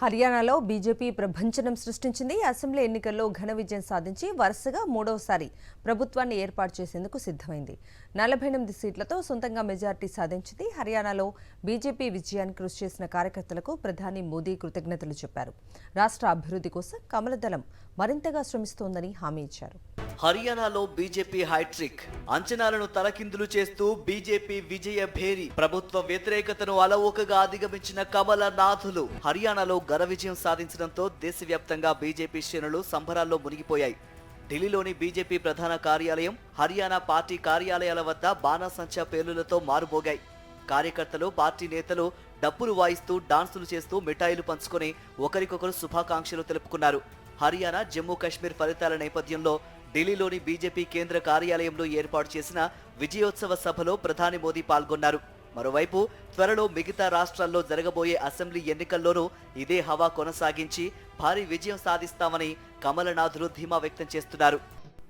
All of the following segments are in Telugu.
హర్యానాలో బీజేపీ ప్రభంజనం సృష్టించింది. అసెంబ్లీ ఎన్నికల్లో ఘన విజయం సాధించి వరుసగా మూడోసారి ప్రభుత్వాన్ని ఏర్పాటు చేసేందుకు సిద్ధమైంది. 48 సీట్లతో సొంతంగా మెజార్టీ సాధించింది. హర్యానాలో బీజేపీ విజయానికి కృషి చేసిన కార్యకర్తలకు ప్రధాని మోదీ కృతజ్ఞతలు చెప్పారు. రాష్ట్ర అభివృద్ధి కోసం కమలదళం మరింతగా శ్రమిస్తోందని హామీ ఇచ్చారు. హర్యానాలో బీజేపీ హైట్రిక్, అంచనాలను తలకిందులు చేస్తూ బీజేపీ విజయ భేరి. ప్రభుత్వ వ్యతిరేకతను అలవోకగా అధిగమించిన కమలనాథులు హర్యానాలో ఘన విజయం సాధించడంతో దేశవ్యాప్తంగా బీజేపీ శ్రేణులు సంబరాల్లో మునిగిపోయాయి. ఢిల్లీలోని బీజేపీ ప్రధాన కార్యాలయం, హర్యానా పార్టీ కార్యాలయాల వద్ద బాణాసంచా పేలులతో మారుమోగాయి. కార్యకర్తలు, పార్టీ నేతలు డప్పులు వాయిస్తూ, డాన్సులు చేస్తూ, మిఠాయిలు పంచుకొని ఒకరికొకరు శుభాకాంక్షలు తెలుపుకున్నారు. హర్యానా, జమ్మూ కాశ్మీర్ ఫలితాల నేపథ్యంలో ఢిల్లీలోని బీజేపీ కేంద్ర కార్యాలయంలో ఏర్పాటు చేసిన విజయోత్సవ సభలో ప్రధాని మోదీ పాల్గొన్నారు. మరోవైపు త్వరలో మిగతా రాష్ట్రాల్లో జరగబోయే అసెంబ్లీ ఎన్నికల్లోనూ ఇదే హవా కొనసాగించి భారీ విజయం సాధిస్తామని కమలనాథులు ధీమా వ్యక్తం చేస్తున్నారు.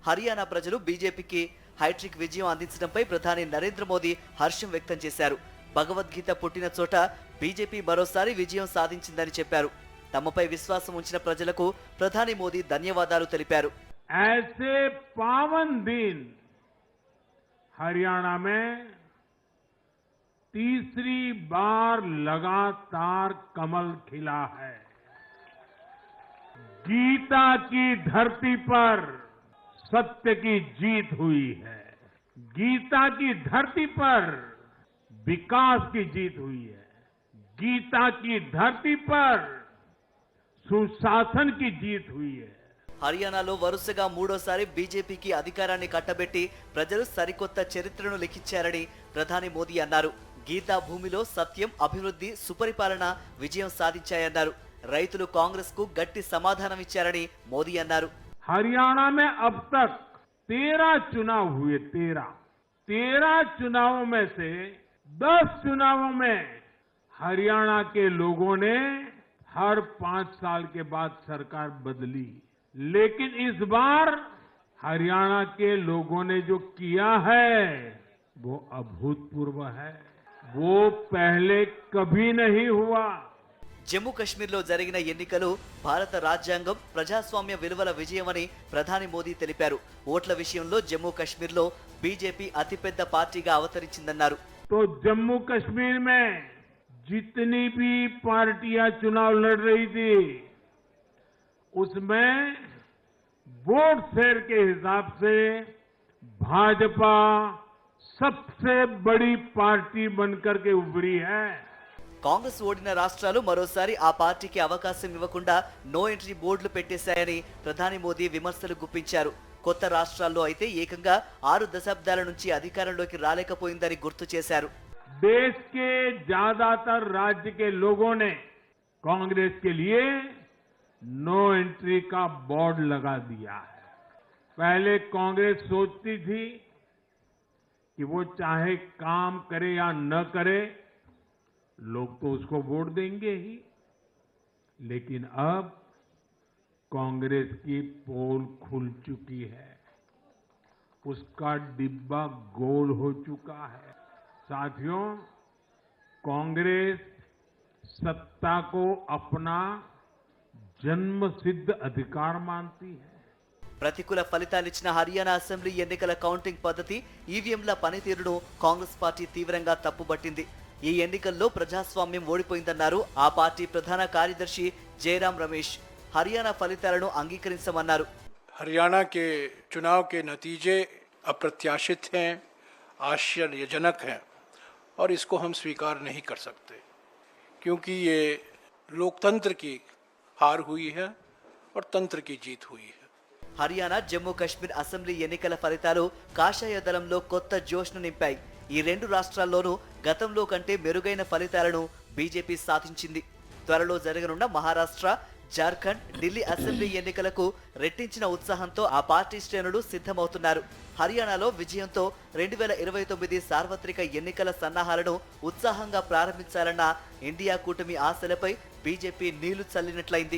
హర్యానా ప్రజలు బీజేపీకి హైట్రిక్ విజయం అందించడంపై ప్రధాని నరేంద్ర మోదీ హర్షం వ్యక్తం చేశారు. భగవద్గీత పుట్టిన చోట బీజేపీ మరోసారి విజయం సాధించిందని చెప్పారు. తమపై విశ్వాసం ఉంచిన ప్రజలకు ప్రధాని మోదీ ధన్యవాదాలు తెలిపారు. ऐसे पावन दिन हरियाणा में तीसरी बार लगातार कमल खिला है. गीता की धरती पर सत्य की जीत हुई है. गीता की धरती पर विकास की जीत हुई है. गीता की धरती पर सुशासन की जीत हुई है. హర్యానాలో వరుసగా మూడోసారి బీజేపీకి అధికారాన్ని కట్టబెట్టి ప్రజలు సరికొత్త చరిత్రను లిఖించారని ప్రధాని మోదీ అన్నారు. గీతా భూమిలో సత్యం, అభివృద్ధి, సుపరిపాలన విజయం సాధించాయన్నారు. రైతులు కాంగ్రెస్ కు గట్టి సమాధానం ఇచ్చారని మోదీ అన్నారు. हरियाणा में अब तक 13 चुनाव हुए. 13 चुनावों में से 10 चुनावों में हरियाणा के लोगों ने हर 5 साल के बाद सरकार बदली, लेकिन इस बार हरियाणा के लोगों ने जो किया है वो अभूतपूर्व है. वो पहले कभी नहीं हुआ. జమ్మూ కాశ్మీర్లో జరిగిన ఎన్నికలు భారత రాజ్యాంగం, ప్రజాస్వామ్య విలువల విజయమని ప్రధాని మోదీ తెలిపారు. ఓట్ల విషయంలో జమ్మూ కాశ్మీర్లో బీజేపీ అతిపెద్ద పార్టీగా అవతరించిందన్నారు. तो जम्मू कश्मीर में जितनी भी पार्टियां चुनाव लड़ रही थी उसमें वोट शेयर के हिसाब से भाजपा सबसे बड़ी पार्टी बनकर के उभरी है. కాంగ్రెస్ ఓడిన రాష్ట్రాలు మరోసారి ఆ పార్టీకి అవకాశం ఇవ్వకుండా నో ఎంట్రీ బోర్డులు పెట్టేశాయని ప్రధాని మోదీ విమర్శలు గుప్పించారు. కొత్త రాష్ట్రాల్లో అయితే ఏకంగా 6 దశాబ్దాల నుంచి అధికారంలోకి రాలేకపోయిందని గుర్తు చేశారు. देश के ज्यादातर राज्य के लोगों ने कांग्रेस के लिए नो एंट्री का बोर्ड लगा दिया है. पहले कांग्रेस सोचती थी कि वो चाहे काम करे या न करे लोग तो उसको वोट देंगे ही, लेकिन अब कांग्रेस की पोल खुल चुकी है. उसका डिब्बा गोल हो चुका है. साथियों, कांग्रेस सत्ता को अपना जन्मसिद्ध अधिकार मानती है. ప్రతికూల ఫలితాలిచ్చిన హర్యానా అసెంబ్లీ ఎన్నికల కౌంటింగ్ పద్ధతి, ఈవీఎంల పనితీరును కాంగ్రెస్ పార్టీ తీవ్రంగా తప్పుబట్టింది. ఈ ఎన్నికల్లో ప్రజాస్వామ్యం ఓడిపోయిందన్నారు ఆ పార్టీ ప్రధాన కార్యదర్శి జయరాం రమేష్. హర్యానా ఫలితాలను అంగీకరించమన్నారు. हरियाणा के चुनाव के नतीजे अप्रत्याशित हैं, आश्चर्यजनक हैं और इसको हम स्वीकार नहीं कर सकते, क्योंकि ये लोकतंत्र की हार हुई है और तंत्र की जीत हुई है. హర్యానా, జమ్మూ కాశ్మీర్ అసెంబ్లీ ఎన్నికల ఫలితాలు కాషాయ దళంలో కొత్త జోష్ను నింపాయి. ఈ రెండు రాష్ట్రాల్లోనూ గతంలో కంటే మెరుగైన ఫలితాలను బీజేపీ సాధించింది. త్వరలో జరగనున్న మహారాష్ట్ర, జార్ఖండ్, ఢిల్లీ అసెంబ్లీ ఎన్నికలకు రెట్టించిన ఉత్సాహంతో ఆ పార్టీ శ్రేణులు సిద్ధమవుతున్నారు. హర్యానాలో విజయంతో 2029 సార్వత్రిక ఎన్నికల సన్నాహాలను ఉత్సాహంగా ప్రారంభించాలన్న ఇండియా కూటమి ఆశలపై బీజేపీ నీళ్లు చల్లినట్లయింది.